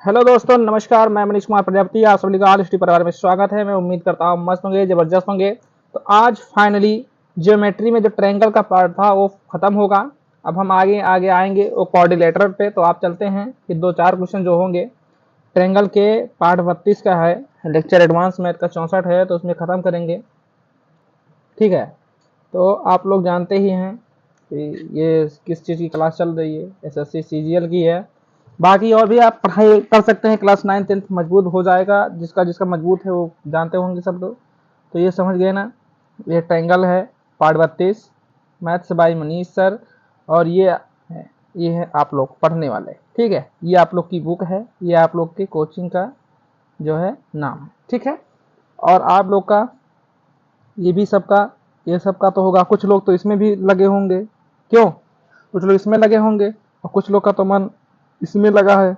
Hello दोस्तों, नमस्कार। मैं मनीष कुमार प्रजापति, आप सभी का हिस्ट्री परिवार में स्वागत है। मैं उम्मीद करता हूँ मस्त होंगे, जबरदस्त होंगे। तो आज फाइनली ज्योमेट्री में जो ट्रायंगल का पार्ट था वो खत्म होगा। अब हम आगे आगे आएंगे वो कोऑर्डिनेटर पे। तो आप चलते हैं कि दो चार क्वेश्चन जो होंगे ट्रायंगल के पार्ट 32 का है, लेक्चर एडवांस मैथ का 64 है, तो उसमें खत्म करेंगे। ठीक है, तो आप लोग जानते ही हैं कि ये किस चीज़ की क्लास चल रही है, एसएससी सीजीएल की है। बाकी और भी आप पढ़ाई कर सकते हैं, क्लास 9 10 मजबूत हो जाएगा। जिसका जिसका मजबूत है वो जानते होंगे सब लोग। तो ये समझ गए ना, ये ट्रायंगल है part 32, maths by Manish sir. और ये है आप लोग पढ़ने वाले। ठीक है, ये आप लोग की बुक है, ये आप लोग के कोचिंग का जो है नाम है। ठीक है, और आप लोग का ये सबका तो होगा। कुछ लोग तो इसमें भी लगे होंगे, क्यों? कुछ लोग इसमें लगे होंगे और कुछ लोग का तो मन इसमें लगा है,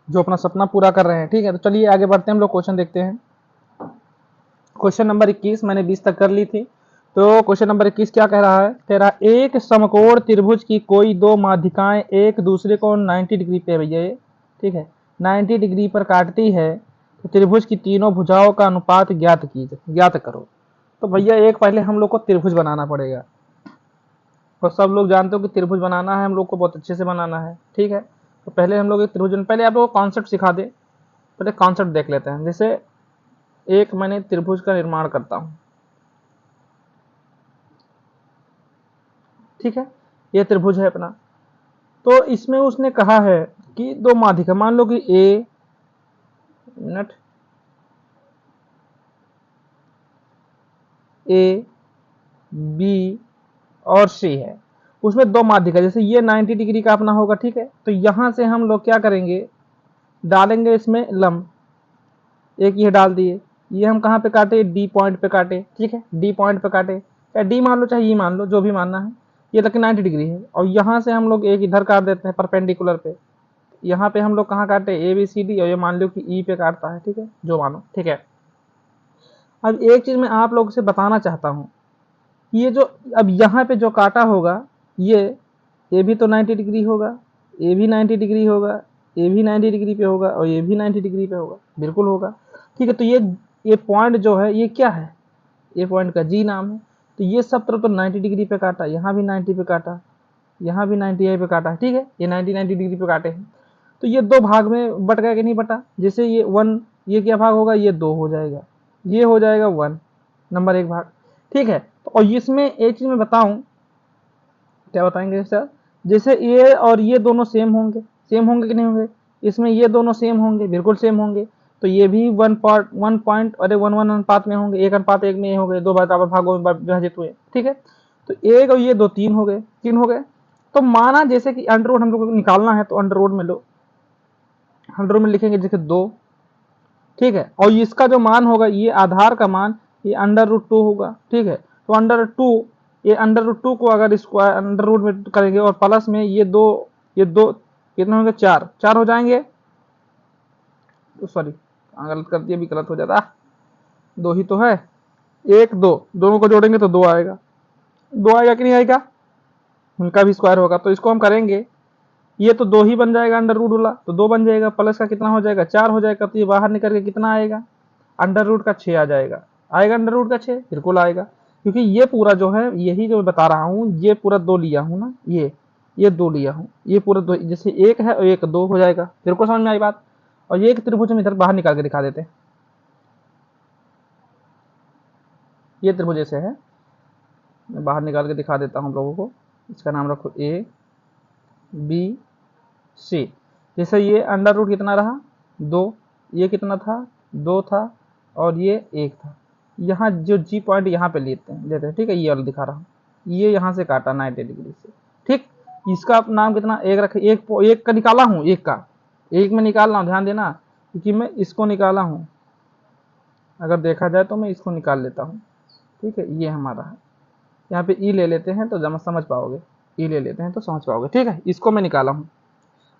जो अपना सपना पूरा कर रहे हैं। ठीक है, तो चलिए आगे बढ़ते हैं, हम लोग क्वेश्चन देखते हैं। क्वेश्चन नंबर 21 मैंने 20 तक कर ली थी। तो क्वेश्चन नंबर 21 क्या कह रहा है? कह रहा है एक समकोण त्रिभुज की कोई दो माध्यिकाएं एक दूसरे को 90 डिग्री पे, भैया ये ठीक है 90 डिग्री पर काटती है, तो त्रिभुज की तीनों भुजाओं का अनुपात ज्ञात करो। तो भैया एक पहले हम लोग को त्रिभुज बनाना पड़ेगा, और सब लोग जानते हो कि त्रिभुज बनाना है हम लोग को, बहुत अच्छे से बनाना है। ठीक है, तो पहले हम लोग एक त्रिभुज, पहले आप लोग को कॉन्सेप्ट सिखा दे। पहले कॉन्सेप्ट देख लेते हैं। जैसे एक मैंने त्रिभुज का निर्माण करता हूं। ठीक है, ये त्रिभुज है अपना। तो इसमें उसने कहा है कि दो माध्यिका, मान लो कि ए मिनट ए बी और सी है, उसमें दो माध्यिका। जैसे ये 90 डिग्री का अपना होगा। ठीक है, तो यहां से हम लोग क्या करेंगे, डालेंगे इसमें लंब। एक ये डाल दिए, ये हम कहाँ पे काटे, डी पॉइंट पे काटे। ठीक है, डी पॉइंट पे काटे, या डी मान लो चाहे ई मान लो, जो भी मानना है। ये तक 90 डिग्री है, और यहाँ से हम लोग एक इधर काट देते हैं परपेंडिकुलर पे। यहाँ पे हम लोग कहाँ काटे, ए बी सी डी, और ये मान लो कि ई पे काटता है। ठीक है, जो मानो। ठीक है, अब एक चीज मैं आप लोग से बताना चाहता हूँ, ये जो अब यहाँ पे जो काटा होगा, ये भी तो 90 डिग्री होगा, ये भी 90 डिग्री होगा, ये भी 90 डिग्री पे होगा, और ये भी 90 डिग्री पे होगा, बिल्कुल होगा। ठीक है, तो ये पॉइंट जो है ये क्या है, ये पॉइंट का जी नाम है। तो ये सब तरफ तो 90 डिग्री पे काटा, यहाँ भी 90 पे काटा, यहाँ भी 90 पे काटा। ठीक है, ये 90 डिग्री पे काटे हैं। तो ये दो भाग में बट गया कि नहीं बटा? जैसे ये वन, ये क्या भाग होगा, ये दो हो जाएगा, ये हो जाएगा वन, नंबर एक भाग। ठीक है, तो और इसमें एक चीज मैं बताऊं, क्या बताएंगे सर? जैसे ये और ये दोनों सेम होंगे कि नहीं होंगे? इसमें ये दोनों सेम होंगे, बिल्कुल सेम होंगे। तो ये भी वन पॉइंट अरे वन वन अनुपात में होंगे, एक अनुपात एक में ये हो गए, दो बराबर भागों में विभाजित हुए। ठीक है, तो एक और ये दो तीन हो गए, तीन हो गए। तो माना जैसे कि अंडर रूट हम लोग को निकालना है, तो अंडर रूट में लो, अंडर रूट में लिखेंगे जैसे दो। ठीक है, और इसका जो मान होगा, ये आधार का मान, ये अंडर रूट टू होगा। ठीक है, तो अंडर टू, ये अंडर रूट टू को अगर स्क्वायर अंडर रूट में करेंगे, और प्लस में ये दो कितने होंगे, चार, चार हो जाएंगे। तो सॉरी, गलत कर दिया, भी गलत हो जाता, दो ही तो है, एक दो, दोनों को जोड़ेंगे तो दो आएगा, दो आएगा कि नहीं आएगा? उनका भी स्क्वायर होगा, तो इसको हम करेंगे, ये तो दो ही बन जाएगा, अंडर रूट वाला तो दो बन जाएगा, प्लस का कितना हो जाएगा, चार हो जाएगा। तो ये बाहर निकल के कितना आएगा, अंडर रूट का 6 आ जाएगा। आएगा अंडर रूट का 6, बिल्कुल आएगा, क्योंकि ये पूरा जो है, यही जो बता रहा हूँ, ये पूरा दो लिया हूँ ना, ये दो लिया हूँ, ये पूरा दो, जैसे एक है और एक दो हो जाएगा। बिल्कुल समझ में आई बात? और ये एक त्रिभुज हम इधर बाहर निकाल के दिखा देते हैं। ये त्रिभुज ऐसे है, मैं बाहर निकाल के दिखा देता हूँ हम लोगों को। इसका नाम रखो ए बी सी। जैसे ये अंडर रूट कितना रहा, दो, ये कितना था, दो था, और ये एक था। यहाँ जो जी पॉइंट यहाँ पे लेते हैं। ठीक है, ये वाला दिखा रहा हूँ, ये यहाँ से काटा 90 डिग्री से। ठीक, इसका नाम कितना, एक रखे, एक का निकाला हूँ, एक में निकाल रहा हूँ, ध्यान देना, क्योंकि मैं इसको निकाला हूँ। अगर देखा जाए तो मैं इसको निकाल लेता हूँ। ठीक है, ये हमारा है, यहाँ पे ई ले लेते हैं तो समझ पाओगे, ई ले लेते हैं तो समझ पाओगे। ठीक है, इसको मैं निकाला हूँ,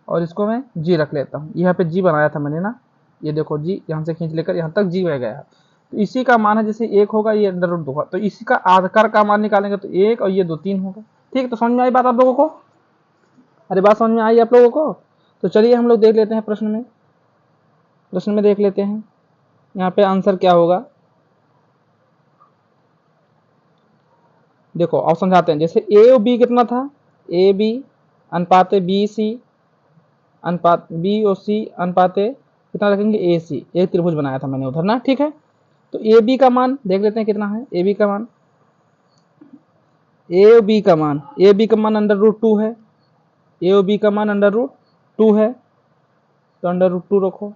और इसको मैं जी रख लेता हूँ। यहाँ पे जी बनाया था मैंने ना, ये देखो जी, यहाँ से खींच लेकर यहाँ तक जी में गया। तो इसी का मान है, जैसे एक होगा, ये अंडर रूट दो होगा, तो इसी का आधार का मान निकालेंगे तो एक, और ये दो तीन होगा। ठीक है, तो समझ में आई बात आप लोगों को? अरे बात समझ में आई आप लोगों को? तो चलिए हम लोग देख लेते हैं प्रश्न में। प्रश्न में देख लेते हैं यहाँ पे आंसर क्या होगा। देखो और समझाते हैं। जैसे ए और बी कितना था, ए बी अनुपात बी सी अनुपात बी और सी अनुपात कितना रखेंगे, ए सी। एक त्रिभुज बनाया था मैंने उधर ना, ठीक है। तो ए बी का मान देख लेते हैं कितना है। ए बी का मान, ए बी का मान, ए बी का मान √2 है। ए और बी का मान √2 है, तो √2 रखो,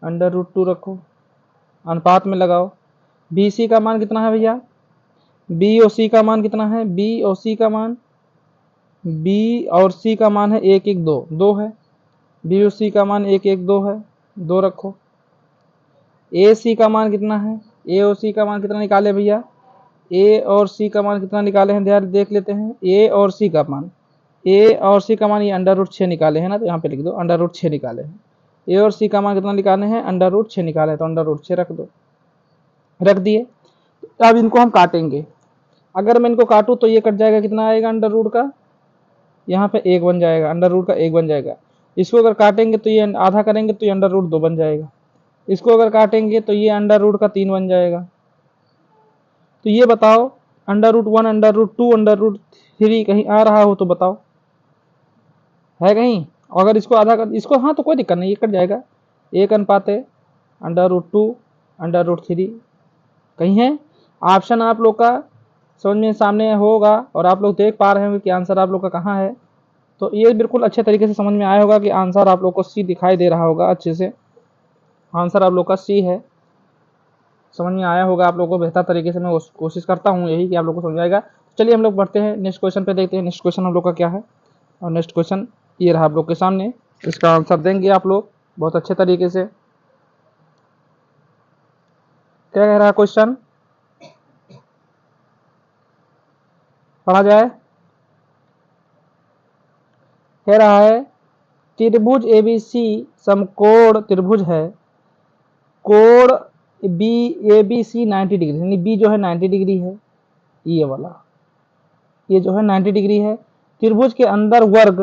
√2 रखो, अनुपात में लगाओ। बी सी का मान कितना है भैया, बी और सी का मान कितना है, बी और सी का मान, बी और सी का मान है 1 1 2 2 है। बी और सी का मान 1 1 2 है, 2 रखो। ए सी का मान कितना है, ए और सी का मान कितना निकाले भैया, ए और सी का मान कितना निकाले हैं, ध्यान देख लेते हैं। ए और सी का मान, ए और सी का मान ये √6 निकाले हैं ना, तो यहाँ पे लिख दो √6 निकाले हैं। ए और सी का मान कितना निकाले हैं, √6 निकाले हैं, तो √6 रख दो, रख दिए। अब इनको हम काटेंगे। अगर मैं इनको काटूं तो ये कट जाएगा, कितना आएगा √ का, यहाँ पे 1 बन जाएगा, √ का 1 बन जाएगा। इसको अगर काटेंगे तो ये आधा करेंगे तो ये √2 बन जाएगा। इसको अगर काटेंगे तो ये √ का 3 बन जाएगा। तो ये बताओ √1 √2 √3 कहीं आ रहा हो तो बताओ, है कहीं। अगर इसको आधा कर, इसको हाँ तो कोई दिक्कत नहीं, ये कट जाएगा। 1 अनुपात √2 √3 कहीं है। ऑप्शन आप लोग का समझ में सामने होगा और आप लोग देख पा रहे होंगे कि आंसर आप लोग का कहाँ है। तो ये बिल्कुल अच्छे तरीके से समझ में आया होगा कि आंसर आप लोग को सी दिखाई दे रहा होगा अच्छे से। आंसर आप लोग का सी है, समझ में आया होगा आप लोग को बेहतर तरीके से। मैं कोशिश करता हूँ यही कि आप लोग को समझ आएगा। चलिए हम लोग बढ़ते हैं नेक्स्ट क्वेश्चन पे, देखते हैं नेक्स्ट क्वेश्चन हम लोग का क्या है। और नेक्स्ट क्वेश्चन ये रहा आप लोग के सामने, इसका आंसर देंगे आप लोग बहुत अच्छे तरीके से। क्या कह रहा है क्वेश्चन, पढ़ा जाए। कह रहा है त्रिभुज एबीसी समकोण त्रिभुज है, कोण B A B C 90 degree, यानी बी जो है 90 डिग्री है, ये वाला ये जो है 90 डिग्री है। त्रिभुज के अंदर वर्ग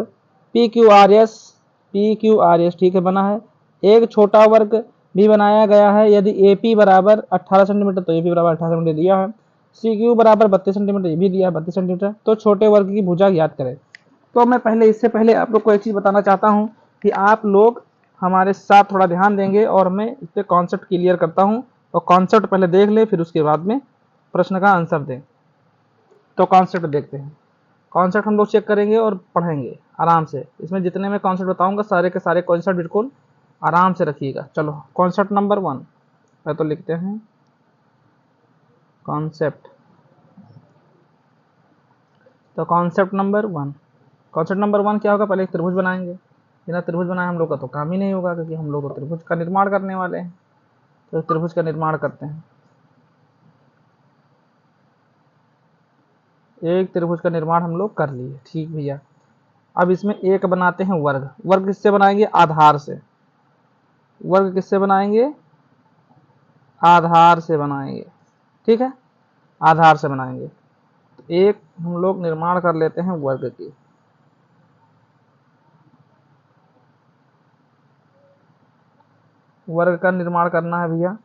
पी क्यू आर एस ठीक है बना है। एक छोटा वर्ग भी बनाया गया है। यदि ए पी बराबर 18 सेंटीमीटर तो ए पी बराबर 18 सेंटीमीटर दिया है। सी क्यू बराबर 32 सेंटीमीटर, ये भी दिया है 32 सेंटीमीटर। तो छोटे वर्ग की भुजा ज्ञात करें। तो मैं पहले इससे पहले आप लोग को एक चीज़ बताना चाहता हूँ कि आप लोग हमारे साथ थोड़ा ध्यान देंगे और मैं इस पर कॉन्सेप्ट क्लियर करता हूँ। और कॉन्सेप्ट पहले देख ले, फिर उसके बाद में प्रश्न का आंसर दें। तो कॉन्सेप्ट देखते हैं। कॉन्सेप्ट हम लोग चेक करेंगे और पढ़ेंगे आराम से। इसमें जितने मैं कॉन्सेप्ट बताऊंगा सारे के सारे कॉन्सेप्ट बिल्कुल आराम से रखिएगा। चलो कॉन्सेप्ट नंबर 1 है, तो लिखते हैं कॉन्सेप्ट। तो कॉन्सेप्ट नंबर 1, कॉन्सेप्ट नंबर 1 क्या होगा, पहले एक त्रिभुज बनाएंगे। बिना त्रिभुज बनाए हम लोग का तो काम ही नहीं होगा, क्योंकि हम लोग तो त्रिभुज का निर्माण करने वाले हैं। तो त्रिभुज का निर्माण करते हैं। एक त्रिभुज का निर्माण हम लोग कर लिए, ठीक भैया। अब इसमें एक बनाते हैं वर्ग। वर्ग किससे बनाएंगे, आधार से। वर्ग किससे बनाएंगे, आधार से बनाएंगे, ठीक है, आधार से बनाएंगे। तो एक हम लोग निर्माण कर लेते हैं वर्ग की। वर्ग का निर्माण करना है भैया।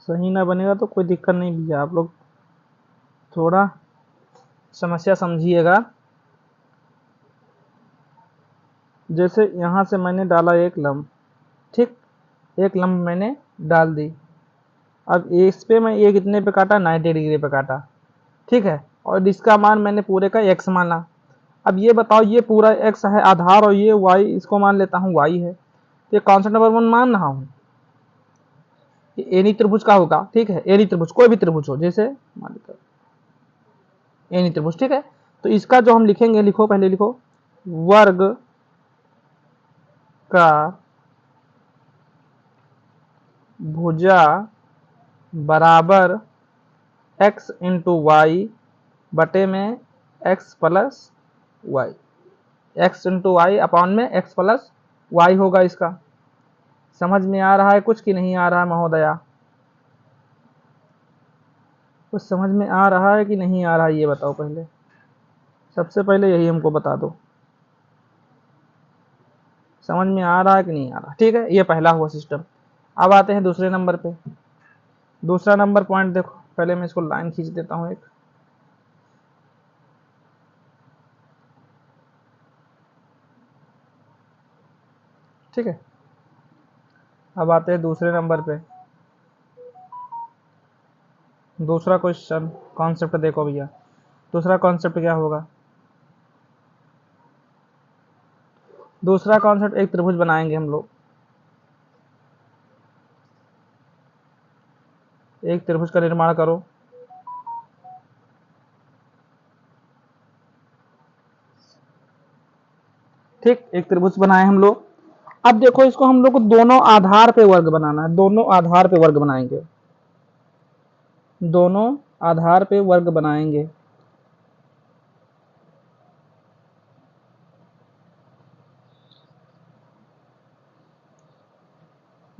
सही ना बनेगा तो कोई दिक्कत नहीं भैया, आप लोग थोड़ा समस्या समझिएगा। जैसे यहाँ से मैंने डाला एक लंब, ठीक, एक लंब मैंने डाल दी। अब इस पे मैं ये कितने पे काटा, 90 डिग्री पे काटा, ठीक है। और इसका मान मैंने पूरे का x माना। अब ये बताओ, ये पूरा x है आधार और ये y, इसको मान लेता हूँ y है। तो ये कॉन्सेप्ट नंबर 1 मान रहा हूँ। एनी त्रिभुज का होगा, ठीक है, एनी त्रिभुज, कोई भी त्रिभुज हो, जैसे मान लीजिए एनी त्रिभुज, ठीक है। तो इसका जो हम लिखेंगे, लिखो पहले लिखो, वर्ग का भुजा बराबर x इंटू वाई बटे में x plus Y, x into Y upon में x प्लस वाई होगा। इसका समझ में आ रहा है कुछ कि नहीं आ रहा है महोदया, कुछ समझ में आ रहा है कि नहीं आ रहा है ये बताओ पहले, सबसे पहले यही हमको बता दो, समझ में आ रहा है कि नहीं आ रहा। ठीक है, ये पहला हुआ सिस्टम। अब आते हैं दूसरे नंबर पे। दूसरा नंबर पॉइंट देखो, पहले मैं इसको लाइन खींच देता हूं एक। ठीक है, अब आते हैं दूसरे नंबर पे। दूसरा क्वेश्चन कॉन्सेप्ट देखो भैया, दूसरा कॉन्सेप्ट क्या होगा। दूसरा कॉन्सेप्ट, एक त्रिभुज बनाएंगे हम लोग, एक त्रिभुज का निर्माण करो। ठीक, एक त्रिभुज बनाए हम लोग। अब देखो इसको हम लोग को दोनों आधार पे वर्ग बनाना है, दोनों आधार पे वर्ग बनाएंगे, दोनों आधार पे वर्ग बनाएंगे।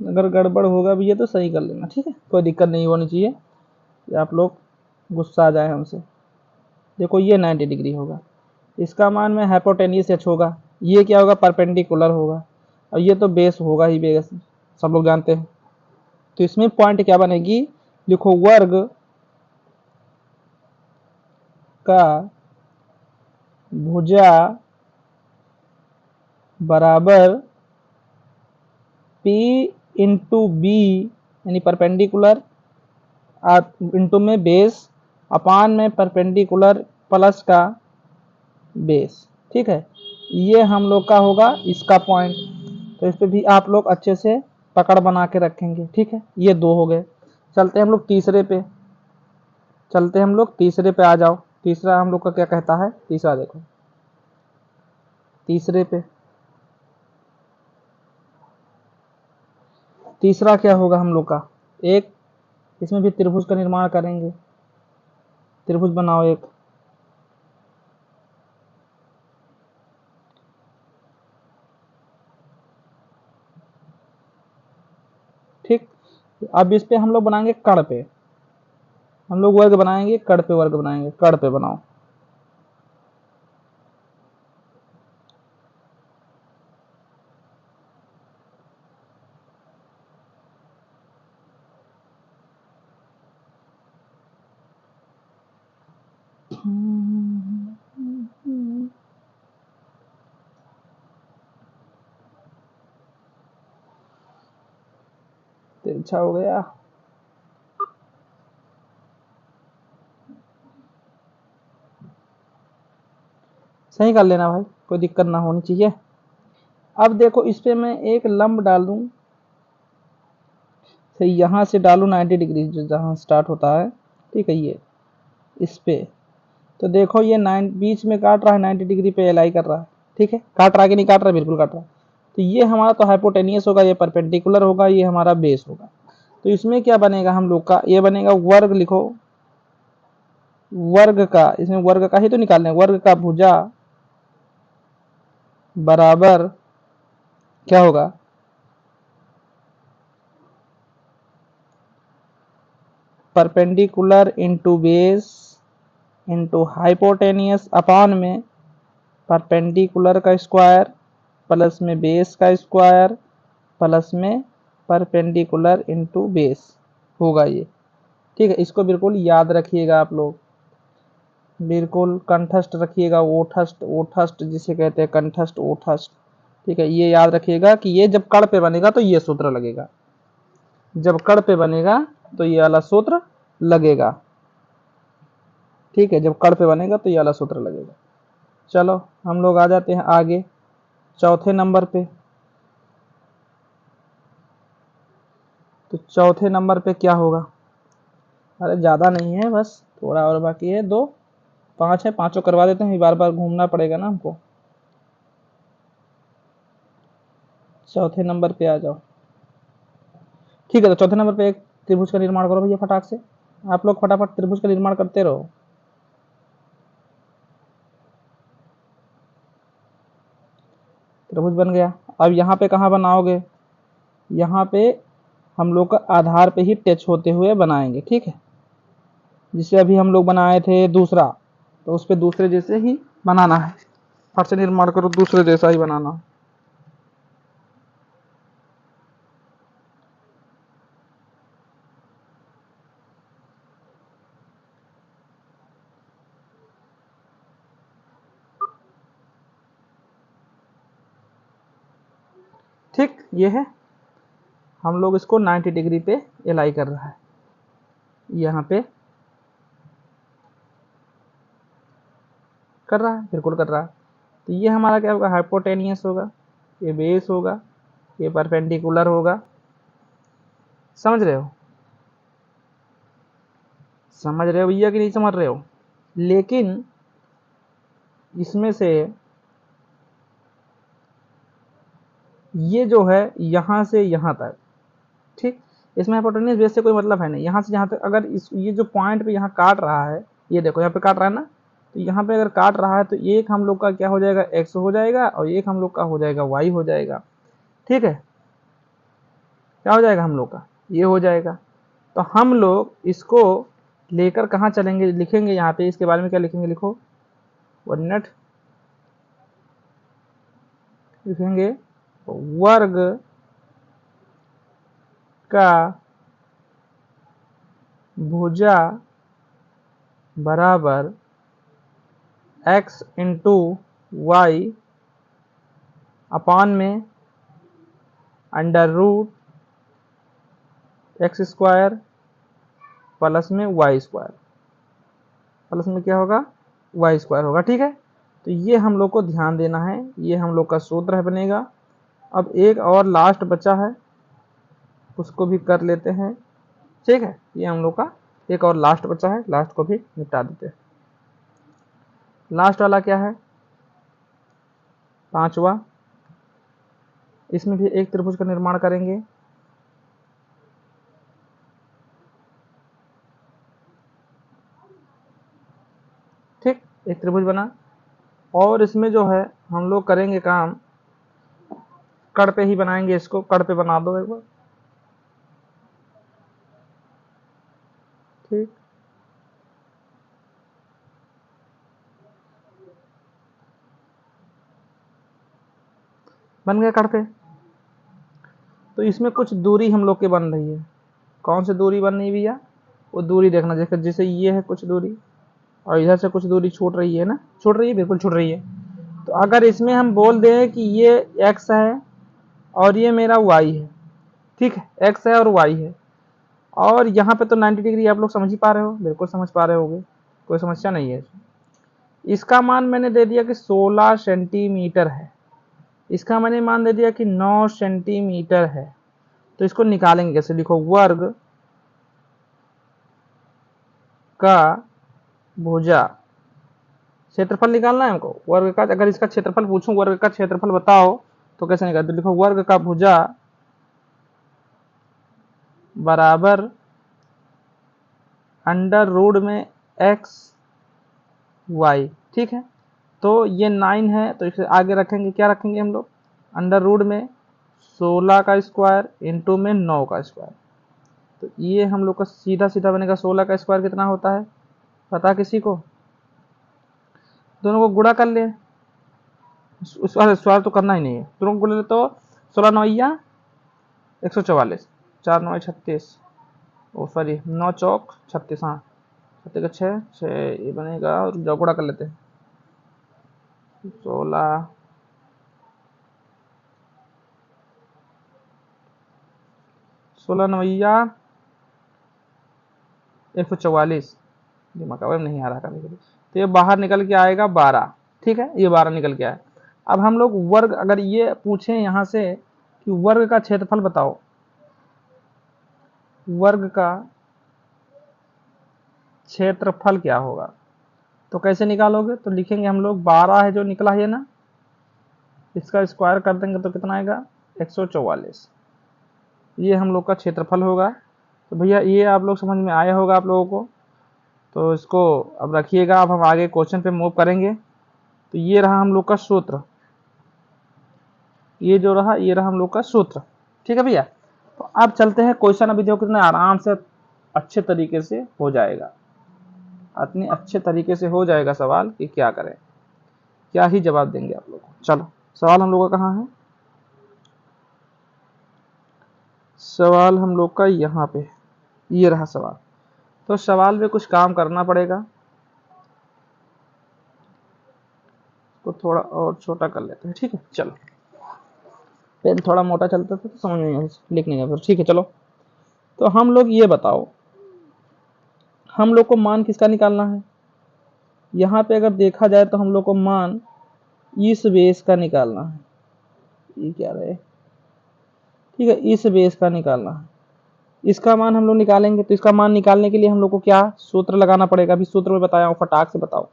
अगर गड़बड़ होगा भी ये तो सही कर लेना, ठीक है, कोई दिक्कत नहीं होनी चाहिए कि आप लोग गुस्सा आ जाए हमसे। देखो ये 90 डिग्री होगा, इसका मान में हाइपोटेन्यूस एच होगा, ये क्या होगा, परपेंडिकुलर होगा, और ये तो बेस होगा ही, बेस सब लोग जानते हैं। तो इसमें पॉइंट क्या बनेगी, लिखो वर्ग का भुजा बराबर P इंटू बी, यानी परपेंडिकुलर इंटू में बेस, अपान में परपेंडिकुलर प्लस का बेस। ठीक है, ये हम लोग का होगा इसका पॉइंट। तो इस पे भी आप लोग अच्छे से पकड़ बना के रखेंगे। ठीक है, ये दो हो गए। चलते हम लोग तीसरे पे, चलते हम लोग तीसरे पे आ जाओ। तीसरा हम लोग का क्या कहता है, तीसरा देखो, तीसरे पे तीसरा क्या होगा हम लोग का, एक इसमें भी त्रिभुज का निर्माण करेंगे। त्रिभुज बनाओ एक, ठीक। अब इस पे हम लोग बनाएंगे कड़ पे, हम लोग वर्ग बनाएंगे, कड़ पे वर्ग बनाएंगे, कड़ पे बनाओ। तिरछा हो गया, सही कर लेना भाई, कोई दिक्कत ना होनी चाहिए। अब देखो इस पे मैं एक लंब डाल दूं, तो यहां से डालू 90 डिग्री, जो जहां स्टार्ट होता है, ठीक है, ये इस पे। तो देखो ये 9 बीच में काट रहा है, 90 डिग्री पे एलाई कर रहा है। ठीक है, काट रहा है कि नहीं काट रहा है, बिल्कुल काट रहा है। तो ये हमारा तो हाइपोटेनियस होगा, ये परपेंडिकुलर होगा, ये हमारा बेस होगा। तो इसमें क्या बनेगा हम लोग का, ये बनेगा वर्ग, लिखो वर्ग का, इसमें वर्ग का ही तो निकालना है, वर्ग का भुजा बराबर क्या होगा, perpendicular into base into hypotenuse upon में परपेंडिकुलर का स्क्वायर प्लस में बेस का स्क्वायर प्लस में परपेंडिकुलर इंटू बेस होगा ये। ठीक है, इसको बिल्कुल याद रखिएगा आप लोग, बिल्कुल कंठस्थ रखिएगा, ओठस्थ, ओठस्थ जिसे कहते हैं, कंठस्थ ओठस्थ। ठीक है, ये याद रखिएगा कि ये जब कड़ पे बनेगा तो ये सूत्र लगेगा, जब कड़ पे बनेगा तो ये वाला सूत्र लगेगा। ठीक है, जब कड़ पे बनेगा तो ये वाला सूत्र लगेगा। चलो हम लोग आ जाते हैं आगे चौथे नंबर पे। तो चौथे नंबर पे क्या होगा, अरे ज्यादा नहीं है, बस थोड़ा और बाकी है, दो 5 है, पांचों करवा देते हैं, बार बार घूमना पड़ेगा ना हमको। चौथे नंबर पे आ जाओ। ठीक है, तो चौथे नंबर पे एक त्रिभुज का निर्माण करो भैया फटाक से, आप लोग फटाफट त्रिभुज का निर्माण करते रहो। त्रिभुज बन गया। अब यहाँ पे कहाँ बनाओगे, यहाँ पे हम लोग का आधार पे ही टच होते हुए बनाएंगे। ठीक है, जिसे अभी हम लोग बनाए थे दूसरा, तो उस पे दूसरे जैसे ही बनाना है। फट से निर्माण करो, दूसरे जैसा ही बनाना। ठीक, ये है, हम लोग इसको 90 डिग्री पे एलाई कर रहा है, यहाँ पे कर रहा है, बिल्कुल कर रहा है। तो ये हमारा क्या होगा, हाइपोटेनियस होगा, ये बेस होगा, ये परपेंडिकुलर होगा। समझ रहे हो, समझ रहे हो भैया कि नहीं समझ रहे हो? लेकिन इसमें से ये जो है यहाँ से यहाँ तक, ठीक, इसमें हाइपोटेनियस बेस से कोई मतलब है नहीं। यहाँ से यहाँ तक अगर इस ये जो पॉइंट पे यहाँ काट रहा है, ये देखो यहाँ पे काट रहा है ना, तो यहाँ पे अगर काट रहा है तो एक हम लोग का क्या हो जाएगा, एक्स हो जाएगा, और एक हम लोग का हो जाएगा वाई हो जाएगा। ठीक है, क्या हो जाएगा हम लोग का, ये हो जाएगा। तो हम लोग इसको लेकर कहाँ चलेंगे, लिखेंगे यहाँ पे, इसके बारे में क्या लिखेंगे, लिखो कोऑर्डिनेट, लिखेंगे वर्ग का भुजा बराबर x इंटू वाई अपान में under root X square plus में वाई स्क्वायर, प्लस में क्या होगा, वाई स्क्वायर होगा। ठीक है, तो ये हम लोग को ध्यान देना है, ये हम लोग का सूत्र है बनेगा। अब एक और लास्ट बचा है, उसको भी कर लेते हैं। ठीक है, ये हम लोग का एक और लास्ट बचा है, लास्ट को भी निपटा देते हैं। लास्ट वाला क्या है, पांचवा, इसमें भी एक त्रिभुज का निर्माण करेंगे। ठीक, एक त्रिभुज बना, और इसमें जो है हम लोग करेंगे काम, कड़ पे ही बनाएंगे इसको, कड़ पे बना दो एक बार। ठीक, बन गया कड़ पे। तो इसमें कुछ दूरी हम लोग के बन रही है, कौन सी दूरी बन रही है भैया, वो दूरी देखना, जैसे ये है कुछ दूरी, और इधर से कुछ दूरी छूट रही है ना, छूट रही है, बिल्कुल छूट रही है। तो अगर इसमें हम बोल दें कि ये x है और ये मेरा y है, ठीक है, x है और y है, और यहाँ पे तो 90 डिग्री आप लोग समझ ही पा रहे हो, बिल्कुल समझ पा रहे होगे, कोई समस्या नहीं है। इसका मान मैंने दे दिया कि 16 सेंटीमीटर है, इसका मैंने मान दे दिया कि 9 सेंटीमीटर है। तो इसको निकालेंगे कैसे, लिखो वर्ग का भुजा, क्षेत्रफल निकालना है हमको वर्ग का। अगर इसका क्षेत्रफल पूछूं, वर्ग का क्षेत्रफल बताओ, तो कैसे निकालते, तो लिखो वर्ग का भुजा बराबर अंडर रूट में एक्स वाई। ठीक है, तो ये 9 है, तो इसे आगे रखेंगे, क्या रखेंगे हम लोग, अंडर रूट में 16 का स्क्वायर इंटू में 9 का स्क्वायर। तो ये हम लोग का सीधा सीधा बनेगा, 16 का स्क्वायर कितना होता है पता किसी को, दोनों को गुणा कर ले, स्क्वायर तो करना ही नहीं है, दोनों को गुणा ले, तो 16 नौया 144, 4 9 36, ओ सॉरी 9 चौक 36, हाँ 36 का 6 6 ये बनेगा, और जाओ गुणा कर लेते हैं, 16 16 नवैया 144, दिमाग में नहीं आ रहा कभी कभी, तो ये बाहर निकल के आएगा 12। ठीक है, ये 12 निकल के आए। अब हम लोग वर्ग, अगर ये पूछें यहाँ से कि वर्ग का क्षेत्रफल बताओ, वर्ग का क्षेत्रफल क्या होगा, तो कैसे निकालोगे, तो लिखेंगे हम लोग 12 है जो निकला है ना, इसका स्क्वायर कर देंगे तो कितना आएगा 144, ये हम लोग का क्षेत्रफल होगा। तो भैया ये आप लोग समझ में आया होगा आप लोगों को, तो इसको अब रखिएगा। अब हम आगे क्वेश्चन पे मूव करेंगे। तो ये रहा हम लोग का सूत्र, ये जो रहा ये रहा हम लोग का सूत्र। ठीक है भैया, तो अब चलते हैं क्वेश्चन। अभी देखो कितना आराम से अच्छे तरीके से हो जाएगा। इतने अच्छे तरीके से हो जाएगा सवाल कि क्या करें, क्या ही जवाब देंगे आप लोग को। चलो सवाल हम लोग का कहाँ है, सवाल हम लोग का यहाँ पे, ये रहा सवाल। तो सवाल में कुछ काम करना पड़ेगा, को थोड़ा और छोटा कर लेते हैं, ठीक है। चलो पेन थोड़ा मोटा चलता था तो समझ नहीं आया लिखने का, फिर ठीक है। चलो तो हम लोग ये बताओ, हम लोग को मान किसका निकालना है। यहाँ पे अगर देखा जाए तो हम लोग को मान इस बेस का निकालना है, ये क्या रहे, ठीक है, इस बेस का निकालना है। इसका मान हम लोग निकालेंगे, तो इसका मान निकालने के लिए हम लोग को क्या सूत्र लगाना पड़ेगा, अभी सूत्र में बताया हूँ, फटाक से बताओ।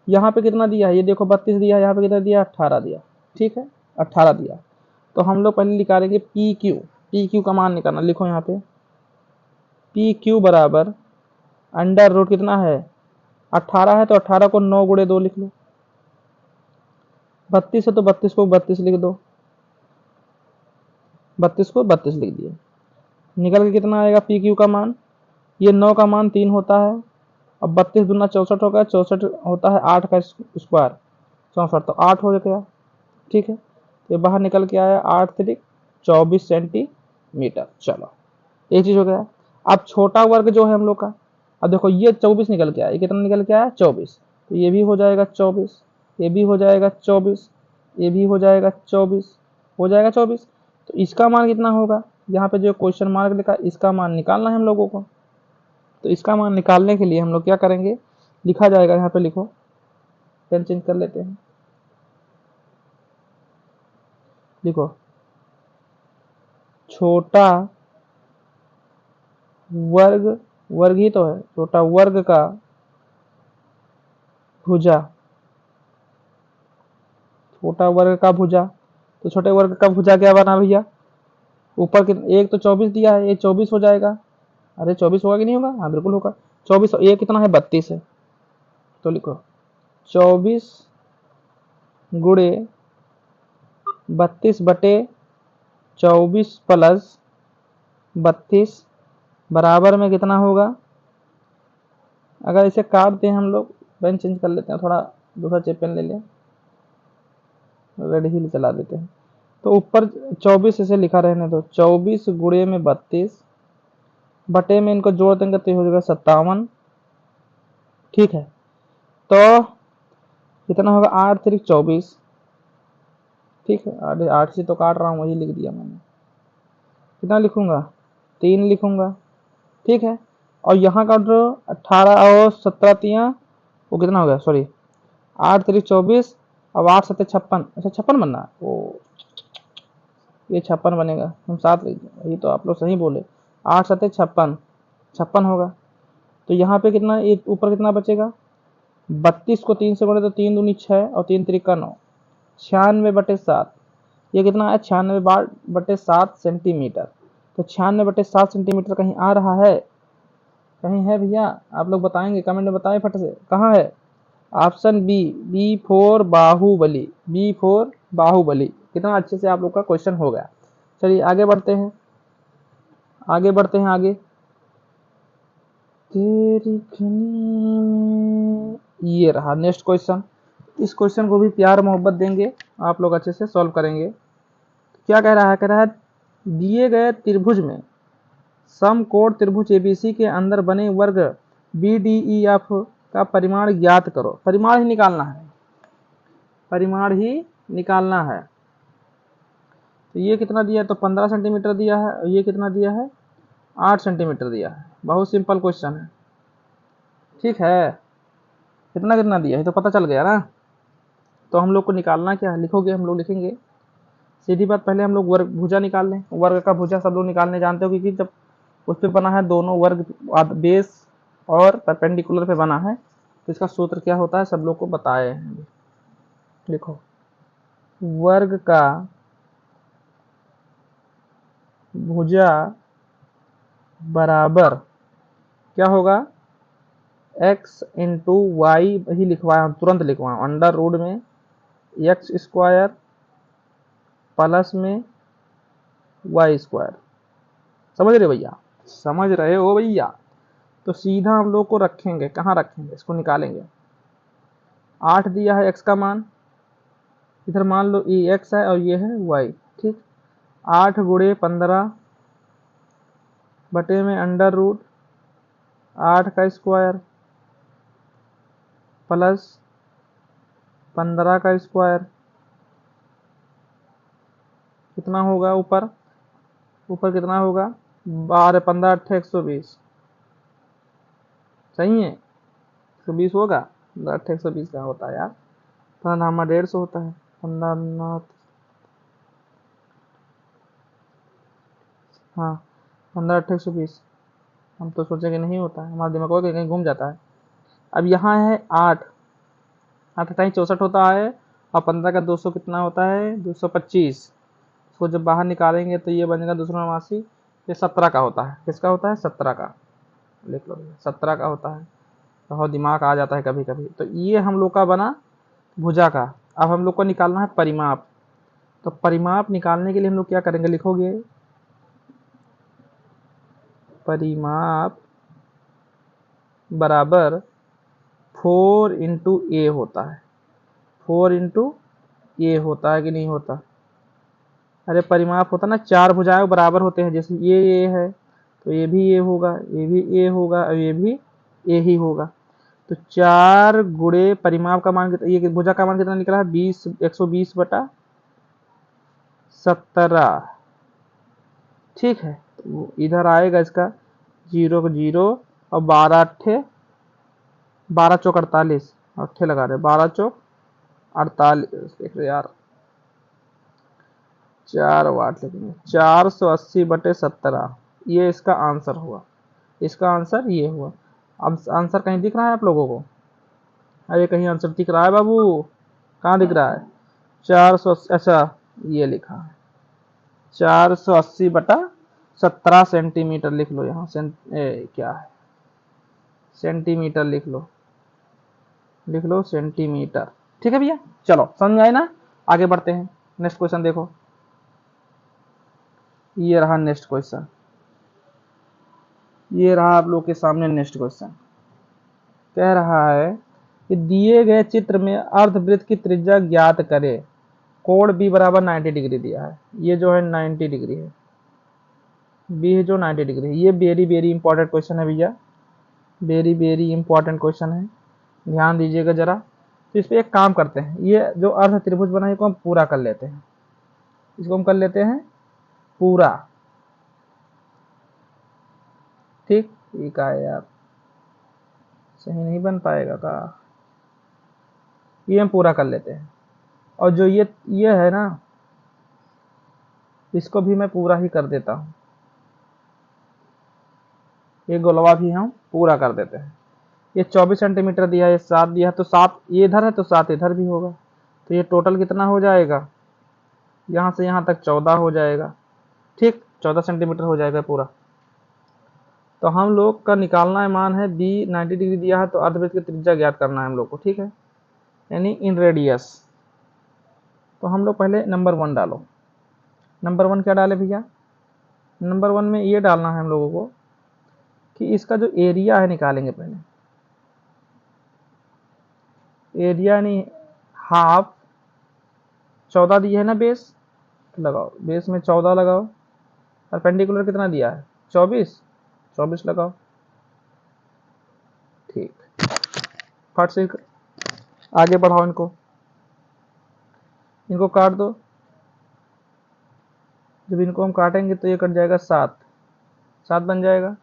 यहाँ पे कितना दिया है, ये देखो 32 दिया है, यहाँ पे कितना दिया, 18 दिया, ठीक है 18 दिया। तो हम लोग पहले निकालेंगे पी क्यू, पी क्यू का मान निकालना, लिखो यहाँ पे पी क्यू बराबर अंडर रूट कितना है 18 है, तो 18 को 9 गुणे 2 लिख लो, 32 है तो 32 को 32 लिख दो, 32 को 32 लिख दिए। निकल के कितना आएगा पी क्यू का मान, ये 9 का मान 3 होता है, अब 32 दूना 64 होगा, 64 होता है 8 का स्क्वायर 64, तो 8 हो गया, ठीक है। ये बाहर निकल के आया 8 3 24 सेंटीमीटर। चलो ये चीज हो गया। अब छोटा वर्ग जो है हम लोग का, अब देखो ये 24 निकल के आया, ये कितना निकल के आया 24, तो ये भी हो जाएगा 24, ये भी हो जाएगा 24, ये भी हो जाएगा 24, हो जाएगा 24। तो इसका मान कितना होगा, यहाँ पे जो क्वेश्चन मार्क लिखा इसका मान निकालना है हम लोगों को। तो इसका मान निकालने के लिए हम लोग क्या करेंगे, लिखा जाएगा, यहाँ पे लिखो, पेन चेंज कर लेते हैं, लिखो छोटा वर्ग, वर्ग ही तो है, छोटा वर्ग का भुजा, छोटा वर्ग का भुजा। तो छोटे वर्ग का भुजा क्या बना भैया, ऊपर एक तो 24 दिया है, ये 24 हो जाएगा, अरे 24 होगा कि नहीं होगा, हाँ बिल्कुल होगा 24, ये कितना है 32 है, तो लिखो 24 गुणे 32 बटे 24 प्लस 32 बराबर में कितना होगा, अगर इसे काट दें हम लोग, पेन चेंज कर लेते हैं, थोड़ा दूसरा चेप पेन ले लें, रेड ही चला देते हैं। तो ऊपर 24 इसे लिखा रहने दो, 24 गुणे में 32 बटे में इनको जोड़ देंगे तो हो जाएगा 57, ठीक है। तो कितना होगा 8 3 24, ठीक है, 8 से तो काट रहा हूँ, वही लिख दिया मैंने, कितना लिखूंगा 3 लिखूंगा, ठीक है। और यहाँ काट दो 18 और 17 तिया, वो कितना हो गया, सॉरी 8 3 24, अब 8 7 56, अच्छा 56 बनना है, वो ये 56 बनेगा, हम 7 लिख दें, ये तो आप लोग सही बोले, 8 7 56, 56 होगा। तो यहाँ पे कितना, ये ऊपर कितना बचेगा, 32 को 3 से गुणे तो 3 दूनी 6 और 3 त्रिका 9, 96/7, ये कितना है 96/7 सेंटीमीटर। तो 96/7 सेंटीमीटर कहीं आ रहा है, कहीं है भैया, आप लोग बताएंगे, कमेंट में बताएं फट से, कहाँ है, option B, B four Baahubali, B four Baahubali. कितना अच्छे से आप लोग का क्वेश्चन हो गया। चलिए आगे बढ़ते हैं, आगे बढ़ते हैं, आगे तेरी ये रहा नेक्स्ट क्वेश्चन। इस क्वेश्चन को भी प्यार मोहब्बत देंगे, आप लोग अच्छे से सॉल्व करेंगे। क्या कह रहा है, कह रहा है दिए गए त्रिभुज में समकोण त्रिभुज एबीसी के अंदर बने वर्ग BDEF का परिमाण ज्ञात करो। परिमाण ही निकालना है, परिमाण ही निकालना है। तो ये कितना दिया है, तो 15 सेंटीमीटर दिया है, और ये कितना दिया है 8 सेंटीमीटर दिया है। बहुत सिंपल क्वेश्चन है, ठीक है। कितना कितना दिया है तो पता चल गया ना। तो हम लोग को निकालना क्या है, लिखोगे, हम लोग लिखेंगे सीधी बात, पहले हम लोग वर्ग भुजा निकाल लें। वर्ग का भुजा सब लोग निकालने जानते हो, क्योंकि जब उस पर बना है दोनों वर्ग बेस और परपेंडिकुलर पे बना है, तो इसका सूत्र क्या होता है सब लोग को बताए हैं। लिखो वर्ग का भुजा बराबर क्या होगा, x इंटू वाई, ही लिखवाया तुरंत लिखवाया, अंडर रूट में एक्स स्क्वायर प्लस में वाई स्क्वायर। समझ रहे भैया, समझ रहे हो भैया। तो सीधा हम लोग को रखेंगे, कहाँ रखेंगे, इसको निकालेंगे। 8 दिया है x का मान, इधर मान लो ये x है और ये है y, ठीक। 8 गुणे 15 बटे में अंडर रूट 8 का स्क्वायर प्लस 15 का स्क्वायर, कितना होगा ऊपर, ऊपर कितना होगा 12 15 8 120, सही है। 120 होगा, 8 120 का होता है यार, 15 150 होता है, 15 हाँ 15 8 120। हम तो सोचे कि नहीं होता है, हमारा दिमाग को कहीं घूम जाता है। अब यहाँ है 8 8 अठाई 64 होता है, और 15 का 200 कितना होता है 225। इसको जब बाहर निकालेंगे तो ये बनेगा 289। ये 17 का होता है, किसका होता है 17 का, लिख लो 17 का होता है। बहुत दिमाग आ जाता है कभी कभी। तो ये हम लोग का बना भुजा का। अब हम लोग को निकालना है परिमाप। तो परिमाप निकालने के लिए हम लोग क्या करेंगे, लिखोगे परिमाप बराबर 4 इंटू ए होता है। 4 इंटू ए होता है कि नहीं होता, अरे परिमाप होता ना, 4 भुजाएं बराबर होते हैं, जैसे ये है तो ये भी ये होगा, ये भी ये होगा और ये भी ये ही होगा। तो 4 गुणे परिमाप का मान कितना, ये भुजा का मान कितना निकला है 20 120 बटा 17, ठीक है। तो इधर आएगा इसका 0 को 0 और 12 अट्ठे 12 चौक 48, अट्ठे लगा रहे 12 चौक 48, देख रहे यार 4 वाट लिखेंगे 480 बटे 17, ये इसका आंसर हुआ। इसका आंसर ये हुआ। अब आंसर कहीं दिख रहा है आप लोगों को, अरे कहीं आंसर दिख रहा है बाबू, कहाँ दिख रहा है 480, अच्छा ये लिखा है 480 बटा 17 सेंटीमीटर, लिख लो यहाँ क्या है सेंटीमीटर, लिख लो सेंटीमीटर, ठीक है भैया। चलो समझ आए ना, आगे बढ़ते हैं। नेक्स्ट क्वेश्चन देखो, ये रहा नेक्स्ट क्वेश्चन, ये रहा आप लोग के सामने नेक्स्ट क्वेश्चन। कह रहा है कि दिए गए चित्र में अर्धवृत्त की त्रिज्या ज्ञात करें, कोण बी बराबर 90 डिग्री दिया है, ये जो है 90 डिग्री है, बी है जो 90 डिग्री है। ये वेरी वेरी इंपॉर्टेंट क्वेश्चन है भैया, वेरी वेरी इंपॉर्टेंट क्वेश्चन है, ध्यान दीजिएगा जरा। तो इस पर एक काम करते हैं, ये जो अर्ध त्रिभुज बना है इसको हम पूरा कर लेते हैं, इसको हम कर लेते हैं पूरा, ठीक। ठीक है यार, सही नहीं बन पाएगा का, ये हम पूरा कर लेते हैं। और जो ये है ना, इसको भी मैं पूरा ही कर देता हूँ, ये गोलवा भी हम पूरा कर देते हैं। ये 24 सेंटीमीटर दिया है, ये 7 दिया है, तो 7 ये इधर है तो 7 इधर भी होगा, तो ये टोटल कितना हो जाएगा, यहाँ से यहाँ तक 14 हो जाएगा, ठीक 14 सेंटीमीटर हो जाएगा पूरा। तो हम लोग का निकालना है मान है बी 90 डिग्री दिया है, तो अर्धवृत्त की त्रिज्या ज्ञात करना है हम लोग को, ठीक है, यानी इन रेडियस। तो हम लोग पहले नंबर 1 डालो। नंबर 1 क्या डाले भैया, नंबर 1 में ये डालना है हम लोगों को कि इसका जो एरिया है निकालेंगे पहले, एरिया नहीं हाफ, 14 दिया है ना बेस, तो लगाओ बेस में 14 लगाओ, परपेंडिकुलर कितना दिया है 24, 24 लगाओ, ठीक। फट से आगे बढ़ाओ, इनको काट दो, जब इनको हम काटेंगे तो ये कट जाएगा 7, 7 बन जाएगा।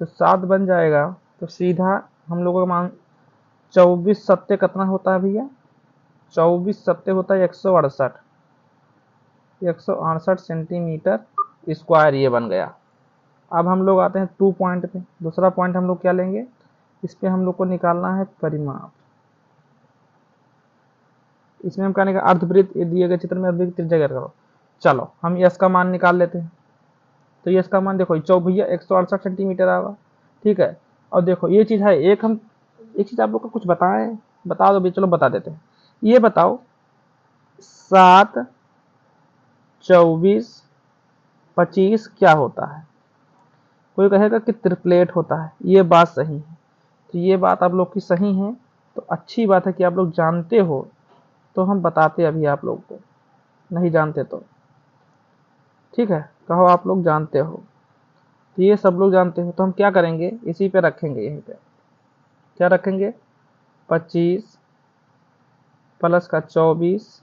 तो 7 बन जाएगा तो सीधा हम लोगों का मान 24 सत्ते कितना होता है भैया, 24 सत्ते होता है 168, 168 सेंटीमीटर स्क्वायर, ये बन गया। अब हम लोग आते हैं 2 पॉइंट पे। दूसरा पॉइंट हम लोग क्या लेंगे, इस पे हम लोग को निकालना है परिमाप। इसमें हम कहने का अर्धवृत्त दिए गए चित्र में अर्धवृत्त त्रिज्या ज्ञात करो। चलो हम यस का मान निकाल लेते हैं। तो यस का मान देखो भैया 168 सेंटीमीटर आएगा, ठीक है। और देखो ये चीज है, एक चीज आप लोग को कुछ बताएं, बता दो भैया, चलो बता देते हैं। ये बताओ 7 24 25 क्या होता है, कोई कहेगा कि ट्रिपलेट होता है, ये बात सही है। तो ये बात आप लोग की सही है, तो अच्छी बात है कि आप लोग जानते हो, तो हम बताते अभी आप लोग को, नहीं जानते तो ठीक है, कहो आप लोग जानते हो, तो ये सब लोग जानते हो, तो हम क्या करेंगे, इसी पे रखेंगे, यहीं पे क्या रखेंगे, 25 प्लस का 24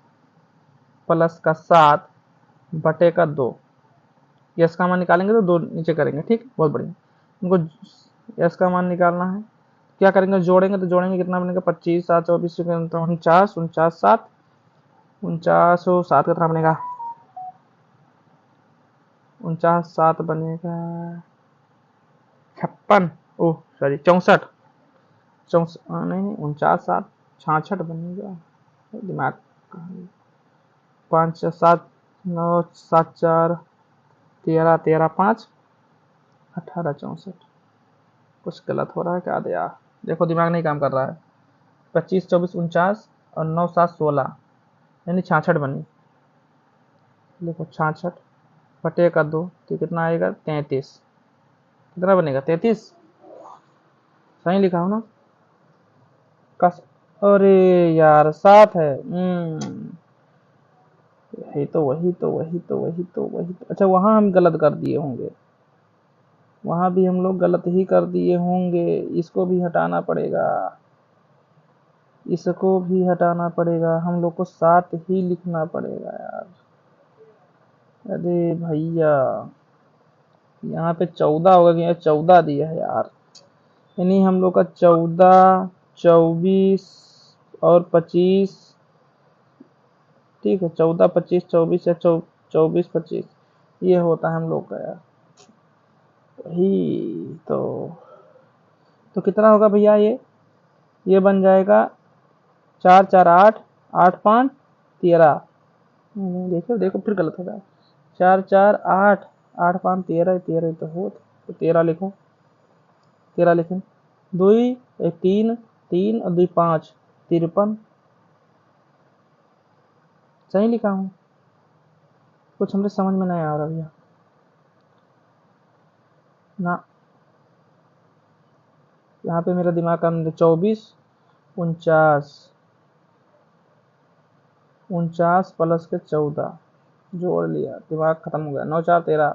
प्लस का 7 बटे का 2। यस का मान निकालेंगे तो 2 नीचे करेंगे, ठीक, बहुत बढ़िया। उनको यस का मान निकालना है, क्या करेंगे, जोड़ेंगे, तो जोड़ेंगे कितना बनेगा, 25 7 24 49 49 7 49 7 कितना बनेगा, 49 7 बनेगा 56, ओह सॉरी 64 नहीं 49 7 66 बनेगा, दिमाग 5 7 9 7 4 13 13 5 18 64, कुछ गलत हो रहा है क्या दे यार, देखो दिमाग नहीं काम कर रहा है। 25 24 49 और 9 7 16 यानी 66 बनी, देखो 66 बटे का 2 तो कितना आएगा 33, कितना बनेगा 33, सही लिखा हो ना, कस अरे यार 7 है, यही तो अच्छा वहां हम गलत कर दिए होंगे, वहां भी हम लोग गलत ही कर दिए होंगे, इसको भी हटाना पड़ेगा, इसको भी हटाना पड़ेगा, हम लोग को 7 ही लिखना पड़ेगा यार, अरे भैया यहाँ पे 14 होगा कि 14 दिया है यार, यानी हम लोग का 14 24 और 25, ठीक है 14 25 24 या 24 25 ये होता है हम लोग का यार, वही तो कितना होगा भैया, ये बन जाएगा 4 4 8 8 5 13, देखो देखो फिर गलत होगा, 4 4 8 8 5 13 13 तो हो, तो 13 लिखो, 13 लिखें, 2 3 3 और 2 5 53, सही लिखा हूँ, कुछ हमने समझ में नहीं आ रहा भैया ना, यहाँ पे मेरा दिमाग काम नहीं, 24 49 49 प्लस के 14 जोड़ लिया, दिमाग खत्म हो गया, 9 4 13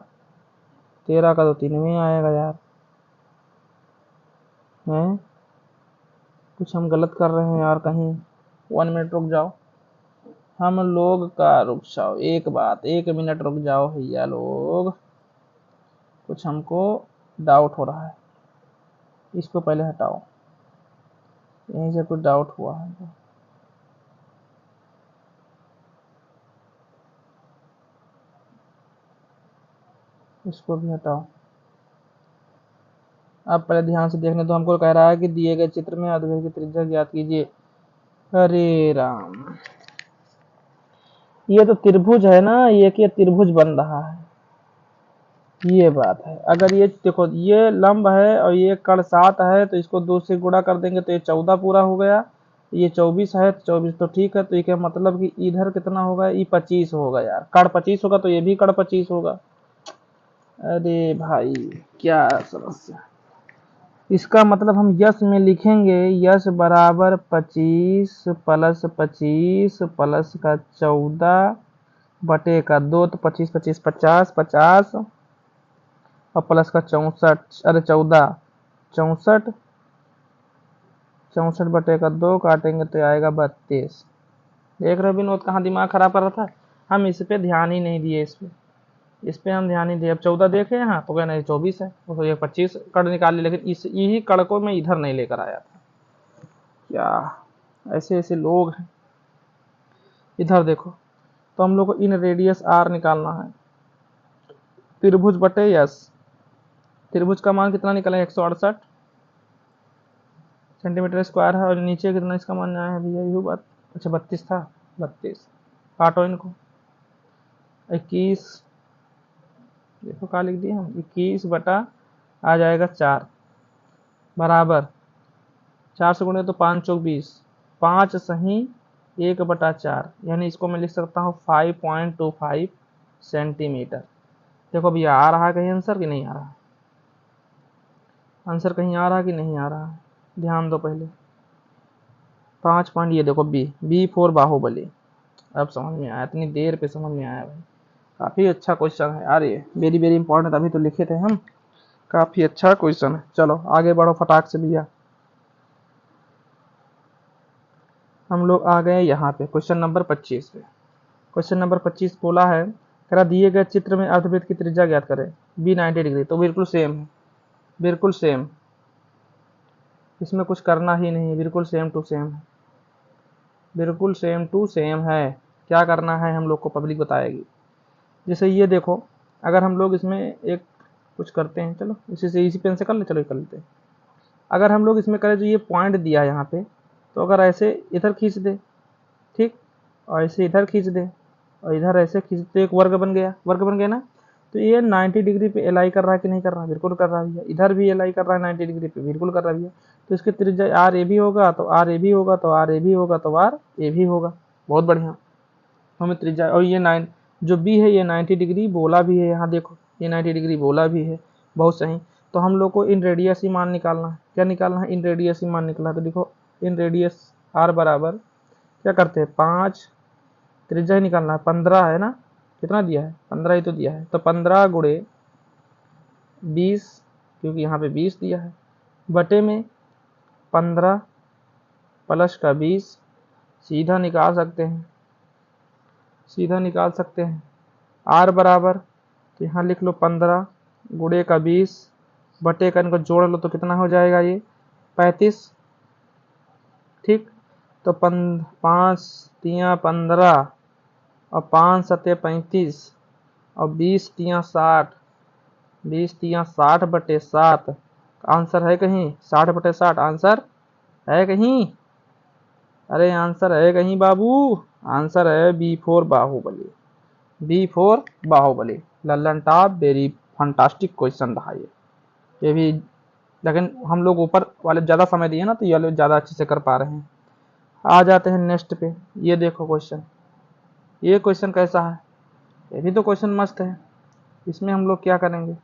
13 का तो 3 में आएगा यार, हैं कुछ हम गलत कर रहे हैं यार कहीं, 1 मिनट रुक जाओ, हम लोग का रुक जाओ, एक मिनट रुक जाओ भैया लोग, कुछ हमको डाउट हो रहा है, इसको पहले हटाओ, यहीं से कुछ डाउट हुआ है, इसको भी हटाओ, अब पहले ध्यान से देखने, तो हमको कह रहा है कि दिए गए चित्र में अर्धवृत्त की त्रिज्या ज्ञात कीजिए, अरे राम, ये तो त्रिभुज है ना, ये कि त्रिभुज बन रहा है, ये बात है, अगर ये देखो ये लंब है और ये कर्ण 7 है, तो इसको 2 से गुणा कर देंगे तो ये 14 पूरा हो गया, ये 24 है, 24 तो ठीक है, तो ये क्या मतलब कि इधर कितना होगा, ये 25 होगा यार, कर्ण 25 होगा तो ये भी कर्ण 25 होगा, अरे भाई क्या समस्या, इसका मतलब हम यस में लिखेंगे, यस बराबर 25 प्लस 25 प्लस का 14 बटे का 2, तो 25 25 50 50 और प्लस का 64, अरे 14 64 64 बटे का 2 काटेंगे तो आएगा 32, देख रहे हो विनोद कहाँ दिमाग खराब कर रहा था, हम इस पे ध्यान ही नहीं दिए, इस पे हम ध्यान नहीं दिए, अब 14 देखे यहाँ तो क्या नहीं 24 है, तो ये 25 कड़ निकाल ली, लेकिन इस यही कड़ को मैं इधर नहीं लेकर आया था, क्या ऐसे ऐसे लोग हैं, इधर देखो, तो हम लोग को इन रेडियस आर निकालना है, त्रिभुज बटे यस, त्रिभुज का मान कितना निकला, 168 सेंटीमीटर स्क्वायर है, और नीचे कितना इसका मान आया है भैया, यही बात, अच्छा 32 था, 32 काटो इनको, 21 देखो क्या लिख दिया हम, 21 बटा आ जाएगा 4 बराबर 4 से गुणे तो 5 चौक 20, 5 सही 1 बटा 4, यानी इसको मैं लिख सकता हूँ 5.25 सेंटीमीटर, देखो भैया आ रहा है कहीं आंसर कि नहीं आ रहा, आंसर कहीं आ रहा कि नहीं आ रहा है, ध्यान दो पहले। 5 पॉइंट ये देखो, बी फॉर बाहुबली। अब समझ में आया, इतनी देर पे समझ में आया भाई। काफी अच्छा क्वेश्चन है यार, ये वेरी वेरी इंपॉर्टेंट, अभी तो लिखे थे हम। काफी अच्छा क्वेश्चन है। चलो आगे बढ़ो फटाक से भैया। हम लोग आ गए यहाँ पे क्वेश्चन नंबर 25 पे। क्वेश्चन नंबर 25 बोला है, कह रहा दिए गए चित्र में अर्धवृत्त की त्रिज्या ज्ञात करें, बी 90 डिग्री। तो बिल्कुल सेम है, बिल्कुल सेम, इसमें कुछ करना ही नहीं है, बिल्कुल सेम टू सेम है, बिल्कुल सेम टू सेम है। क्या करना है हम लोग को पब्लिक बताएगी। जैसे ये देखो, अगर हम लोग इसमें एक कुछ करते हैं, चलो इसी से, इसी पेन से कर ले, चलो ये कर लेते हैं। अगर हम लोग इसमें करें, जो ये पॉइंट दिया है यहाँ पे, तो अगर ऐसे इधर खींच दे, ठीक, और ऐसे इधर खींच दे, और इधर ऐसे खींच दे, एक वर्ग बन गया, वर्ग बन गया ना। तो ये 90 डिग्री पे एलाई कर रहा है कि नहीं कर रहा, बिल्कुल कर रहा है। इधर भी एलाई कर रहा है 90 डिग्री पे, बिल्कुल कर रहा है। तो इसकी त्रिज्या आर ए भी होगा, तो आर ए भी होगा, तो आर ए भी होगा, तो आर ए भी होगा। बहुत बढ़िया, हमें त्रिज्या, और ये 9 जो बी है ये 90 डिग्री बोला भी है, यहाँ देखो ये 90 डिग्री बोला भी है। बहुत सही। तो हम लोग को इन रेडियस ही मान निकालना है। क्या निकालना है? इन रेडियस ही मान निकला। तो देखो इन रेडियस आर बराबर क्या करते हैं, 5, त्रिज्या ही निकालना है, 15 है ना। कितना दिया है? 15 ही तो दिया है। तो 15 गुणे 20, क्योंकि यहाँ पे 20 दिया है, बटे में 15 प्लस का 20, सीधा निकाल सकते हैं, सीधा निकाल सकते हैं। आर बराबर, तो यहाँ लिख लो 15 गुणे का 20 बटे का, इनको जोड़ लो तो कितना हो जाएगा, ये 35। ठीक, तो 5 तियाँ 15 और 5 सते 35 और 20 तियाँ 60, 20 तियाँ 60 बटे 7। आंसर है कहीं 60 बटे 60? आंसर है कहीं? अरे आंसर है कहीं बाबू? आंसर है B four Baahubali, B four Baahubali. Lallan top, very fantastic question रहा ये भी। लेकिन हम लोग ऊपर वाले ज़्यादा समय दिए ना, तो ये लोग ज़्यादा अच्छे से कर पा रहे हैं। आ जाते हैं नेक्स्ट पे। ये देखो क्वेश्चन, ये क्वेश्चन कैसा है? ये भी तो क्वेश्चन मस्त है। इसमें हम लोग क्या करेंगे,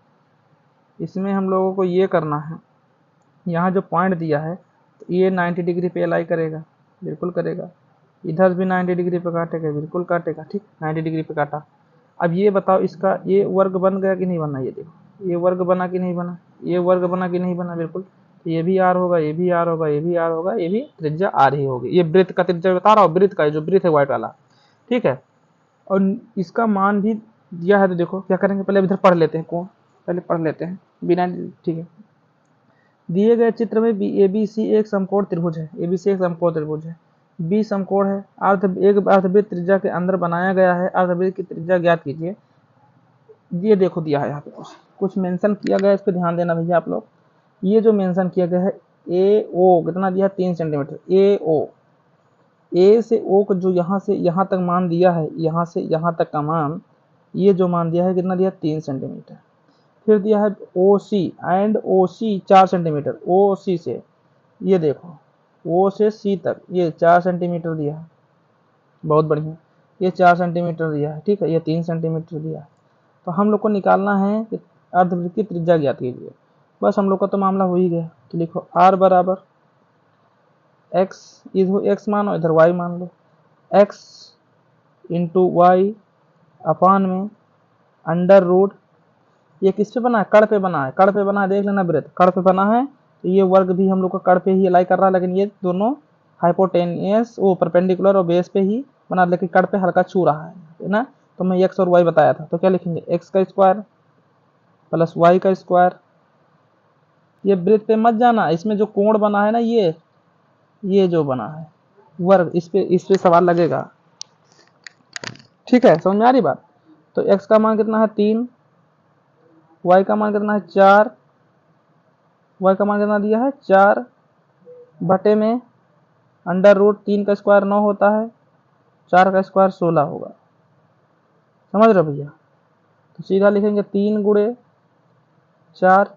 इसमें हम लोगों को ये करना है, यहाँ जो पॉइंट दिया है, तो ये 90 डिग्री पे अलाई करेगा, बिल्कुल करेगा। इधर भी 90 डिग्री पे काटेगा, बिल्कुल काटेगा। ठीक, 90 डिग्री पे काटा। अब ये बताओ, इसका ये वर्ग बन गया कि नहीं बना? ये देखो, ये वर्ग बना कि नहीं बना? ये वर्ग बना कि नहीं बना? बिल्कुल। तो ये भी आर होगा, ये भी आर होगा, ये भी आर होगा, ये भी त्रिज्या आर ही होगी। ये वृत्त का त्रिज्या बता रहा हूँ, वृत्त का, जो वृत्त है व्हाइट वाला, ठीक है। और इसका मान भी दिया है, तो देखो क्या करेंगे, पहले इधर पढ़ लेते हैं, कौन पहले पढ़ लेते हैं बिना, ठीक है। दिए गए चित्र में ए बी सी एक समकोण त्रिभुज है, ए बी सी एक समकोण त्रिभुज है, बी समकोण है, एक अर्धवृत्त त्रिज्या के अंदर बनाया गया है, अर्धवृत्त की त्रिज्या ज्ञात कीजिए। ये देखो दिया है यहाँ पे, कुछ मेंशन किया गया है, इस पे ध्यान देना भैया आप लोग। ये जो मेंशन किया गया है, ए ओ कितना दिया है? 3 सेंटीमीटर। ए ओ, ए से ओ को जो यहाँ से यहाँ तक मान दिया है, यहाँ से यहाँ तक का मान, ये जो मान दिया है कितना दिया? 3 सेंटीमीटर। फिर दिया है ओ सी एंड ओ सी 4 सेंटीमीटर। ओ सी से, ये देखो ओ से सी तक ये 4 सेंटीमीटर दिया है। बहुत बढ़िया, ये 4 सेंटीमीटर दिया है, ठीक है। ये 3 सेंटीमीटर दिया है। तो हम लोग को निकालना है कि अर्धवृत्त की त्रिज्या ज्ञात कीजिए। बस हम लोग का तो मामला हो ही गया। तो लिखो आर बराबर एक्स, इधर एक्स मानो, इधर वाई मान लो, एक्स इंटू वाई अपान में अंडर रूट, ये किस पे बना है? कड़ पे बना है, कड़ पे बना है, देख लेना वृत्त कड़ पे बना है। तो ये वर्ग भी हम लोग का कड़ पे ही अलाई कर रहा है, लेकिन ये दोनों हाइपोटेनियस, वो परपेंडिकुलर और बेस पे ही बना, लेकिन कड़ पे हल्का छू रहा है ना। तो मैं एक्स और वाई बताया था, तो क्या लिखेंगे? एक्स का स्क्वायर प्लस वाई का स्क्वायर। ये वृत्त पे मत जाना, इसमें जो कोण बना है ना, ये जो बना है वर्ग, इस पे सवाल लगेगा, ठीक है। समझ में आ रही बात? तो एक्स का मान कितना है? 3, वाई का मान कितना है? 4, वाई का मान कितना दिया है? 4 बटे में अंडर रूट 3 का स्क्वायर 9 होता है, 4 का स्क्वायर 16 होगा। समझ रहे भैया? तो सीधा लिखेंगे 3 गुणे 4,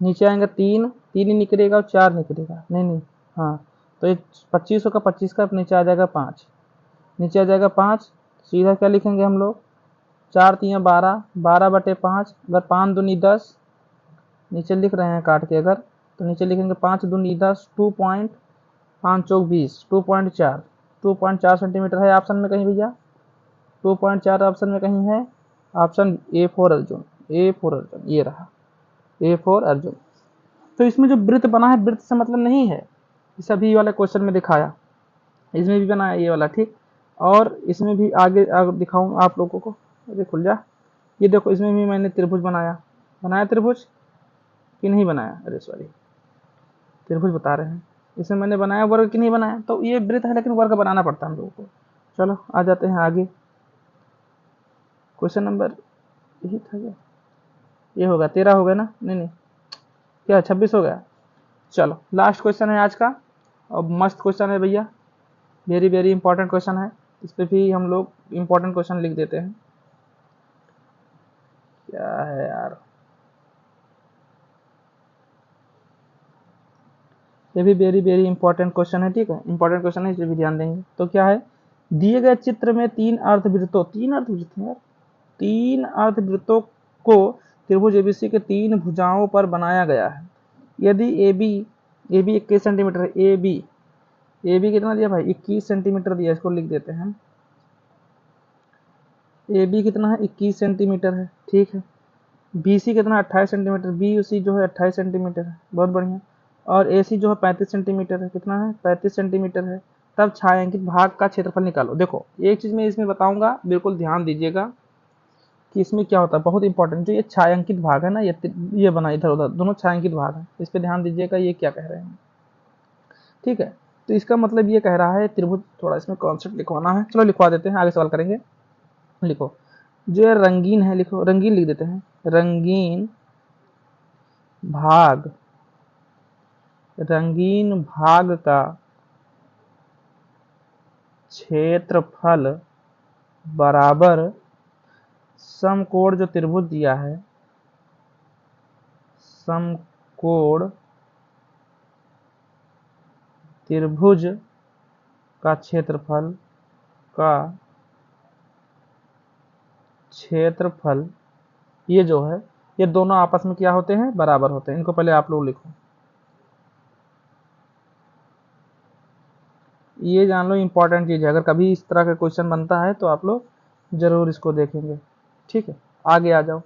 नीचे आएंगे 3, 3 ही निकलेगा और 4 निकलेगा, नहीं, हाँ। तो ये 25 का 25 का नीचे आ जाएगा 5, नीचे आ जाएगा 5। सीधा क्या लिखेंगे हम लोग? 4 3 12, 12 बटे 5, अगर 5 दूनी 10, नीचे लिख रहे हैं काट के अगर, तो नीचे लिखेंगे 5 दूनी 10, 2.5 चौक 20, 2.4 सेंटीमीटर है ऑप्शन में कहीं भैया, 2.4 ऑप्शन में कहीं है, option A for Arjun, A for Arjun, ये रहा ए फॉर अर्जुन। तो इसमें जो वृत्त बना है, वृत्त से मतलब नहीं है, इस अभी वाले क्वेश्चन में दिखाया, इसमें भी बनाया ये वाला, ठीक। और इसमें भी आगे दिखाऊं आप लोगों को, अरे खुल जा, ये देखो इसमें भी मैंने त्रिभुज बनाया त्रिभुज कि नहीं बनाया, अरे सॉरी त्रिभुज बता रहे हैं, इसमें मैंने बनाया वर्ग कि नहीं बनाया, तो ये वृत्त है लेकिन वर्ग बनाना पड़ता है हम लोगों को। चलो आ जाते हैं आगे, क्वेश्चन नंबर यही था क्या, ये होगा 13 हो गया ना, नहीं क्या 26 हो गया। चलो लास्ट क्वेश्चन है आज का, और मस्त क्वेश्चन है भैया, वेरी वेरी इंपॉर्टेंट क्वेश्चन है, इस पर भी हम लोग इंपॉर्टेंट क्वेश्चन लिख देते हैं। क्या है यार, ये भी वेरी वेरी इंपॉर्टेंट क्वेश्चन है, ठीक है, इंपॉर्टेंट क्वेश्चन है, इस पर भी ध्यान देंगे। तो क्या है, दिए गए चित्र में तीन अर्धवृत्तों को त्रिभुज एबीसी के 3 भुजाओं पर बनाया गया है। यदि ए बी 21 सेंटीमीटर है, ए बी कितना दिया भाई, 21 सेंटीमीटर दिया, इसको लिख देते हैं, ए बी कितना है 21 सेंटीमीटर है, ठीक है। बी सी कितना 28 सेंटीमीटर, बी सी जो है 28 सेंटीमीटर है, बहुत बढ़िया। और ए सी जो है 35 सेंटीमीटर है, कितना है 35 सेंटीमीटर है। तब छायांकित भाग का क्षेत्रफल निकालो। देखो एक चीज मैं इसमें बताऊंगा, बिल्कुल ध्यान दीजिएगा कि इसमें क्या होता है, बहुत इंपॉर्टेंट, जो ये छायांकित भाग है ना, ये बना इधर उधर दोनों छायांकित भाग है, इस पे ध्यान दीजिएगा ये क्या कह रहे हैं, ठीक है। तो इसका मतलब ये कह रहा है त्रिभुज, थोड़ा इसमें कॉन्सेप्ट लिखवाना है, चलो लिखवा देते हैं, आगे सवाल करेंगे। लिखो जो ये रंगीन है, लिखो रंगीन लिख देते हैं, रंगीन भाग का क्षेत्रफल बराबर समकोण जो त्रिभुज दिया है, समकोण त्रिभुज का क्षेत्रफल ये जो है, ये दोनों आपस में क्या होते हैं, बराबर होते हैं। इनको पहले आप लोग लिखो, ये जान लो इंपॉर्टेंट चीज है, अगर कभी इस तरह का क्वेश्चन बनता है तो आप लोग जरूर इसको देखेंगे, ठीक है। आगे आ जाओ,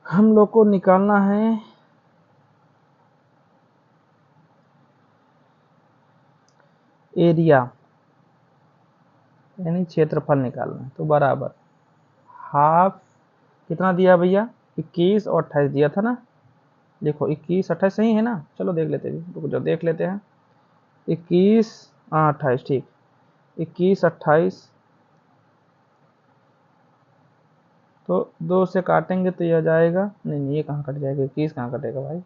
हम लोग को निकालना है एरिया, यानी क्षेत्रफल निकालना है, तो बराबर हाफ, कितना दिया भैया 21 और 28 दिया था ना, देखो 21 28 सही है ना, चलो देख लेते हैं, रुको जो देख लेते हैं, 21 28, ठीक, 21 28, तो 2 से काटेंगे तो यह जाएगा, नहीं ये कहाँ कट जाएगा, 21 कहाँ कटेगा भाई,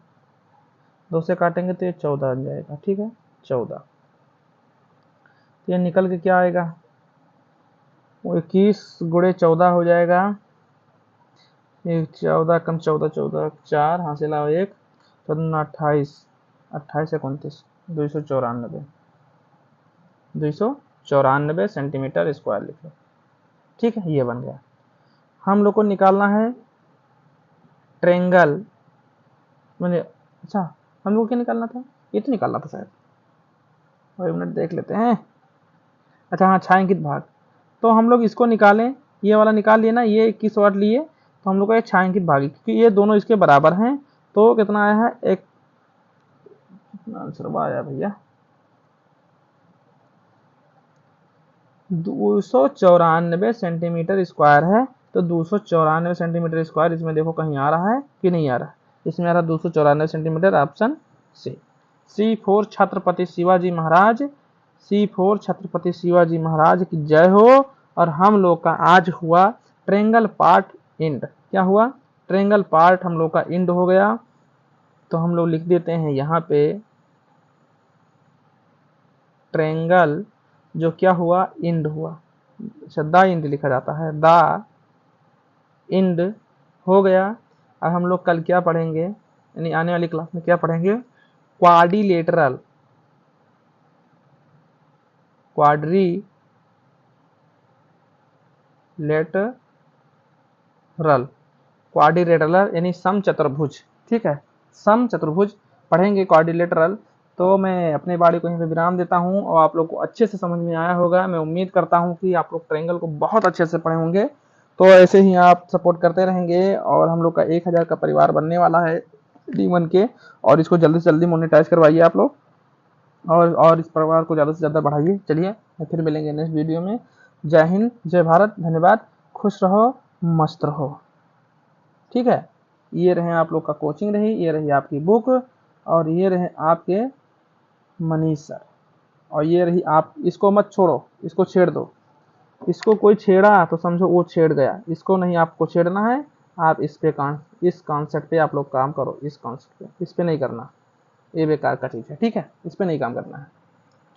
2 से काटेंगे तो ये 14 आ जाएगा, ठीक है 14, तो ये निकल के क्या आएगा, वो 21 गुणे 14 हो जाएगा, 14 कम 14 14 4 हासिल आओ 1, 14 28, 28 29, 294 सेंटीमीटर स्क्वायर लिख लो, ठीक है, ये बन गया। हम लोग को निकालना है ट्रेंगल, मैंने अच्छा हम लोग को क्या निकालना था, ये तो निकालना था शायद, एक मिनट देख लेते हैं, अच्छा हाँ छायांकित भाग, तो हम लोग इसको निकालें, ये वाला निकाल लिए ना, ये 21 वाट लिए, तो हम लोग का एक छायांकित भाग, क्योंकि ये दोनों इसके बराबर हैं, तो कितना आया है, एक आंसर आया भैया 294 सेंटीमीटर स्क्वायर है, तो 294 सेंटीमीटर स्क्वायर इसमें देखो कहीं आ रहा है कि नहीं आ रहा, इसमें आ रहा 294 centimetre, option C 4 Chhatrapati Shivaji Maharaj, C4 Chhatrapati Shivaji Maharaj की जय हो। और हम लोग का आज हुआ ट्रेंगल पार्ट इंड, क्या हुआ, ट्रेंगल पार्ट हम लोग का इंड हो गया, तो हम लोग लिख देते हैं यहाँ पे ट्रेंगल जो क्या हुआ, इंड हुआ, अच्छा द इंड लिखा जाता है, द इंड हो गया। अब हम लोग कल क्या पढ़ेंगे, यानी आने वाली क्लास में क्या पढ़ेंगे, क्वाड्रिलेटरल, क्वाड्रिलेटरल क्वाड्रिलेटरल यानी समचतुर्भुज, ठीक है, समचतुर्भुज पढ़ेंगे क्वाड्रिलेटरल। तो मैं अपने बाड़ी को यहीं पे विराम देता हूं और आप लोग को अच्छे से समझ में आया होगा। मैं उम्मीद करता हूं कि आप लोग ट्रायंगल को बहुत अच्छे से पढ़े होंगे। तो ऐसे ही आप सपोर्ट करते रहेंगे और हम लोग का 1000 का परिवार बनने वाला है D1 के, और इसको जल्दी से जल्दी मोनेटाइज करवाइए आप लोग, और इस परिवार को ज़्यादा से ज़्यादा बढ़ाइए। चलिए फिर मिलेंगे नेक्स्ट वीडियो में। जय हिंद, जय भारत, धन्यवाद, खुश रहो, मस्त रहो। ठीक है, ये रहे आप लोग का कोचिंग रही, ये रही आपकी बुक, और ये रहे आपके मनीष सर, और ये रही आप। इसको मत छोड़ो, इसको छेड़ दो। इसको कोई छेड़ा तो समझो वो छेड़ गया, इसको नहीं आपको छेड़ना है। आप इस पे इस कॉन्सेप्ट पे आप लोग काम करो, इस कॉन्सेप्ट पे, इस पे नहीं करना, ये बेकार का चीज़ है, ठीक है, इस पे नहीं काम करना है।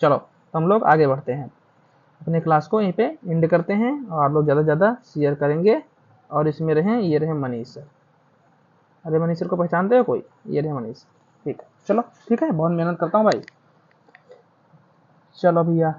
चलो तो हम लोग आगे बढ़ते हैं, अपने क्लास को यहीं पे एंड करते हैं, और आप लोग ज़्यादा से ज़्यादा शेयर करेंगे। और इसमें रहे, ये रहे मनीष सर। अरे मनीष सर को पहचानते हो कोई? ये रहे मनीष। ठीक है, चलो ठीक है, बहुत मेहनत करता हूँ भाई। चलो भैया।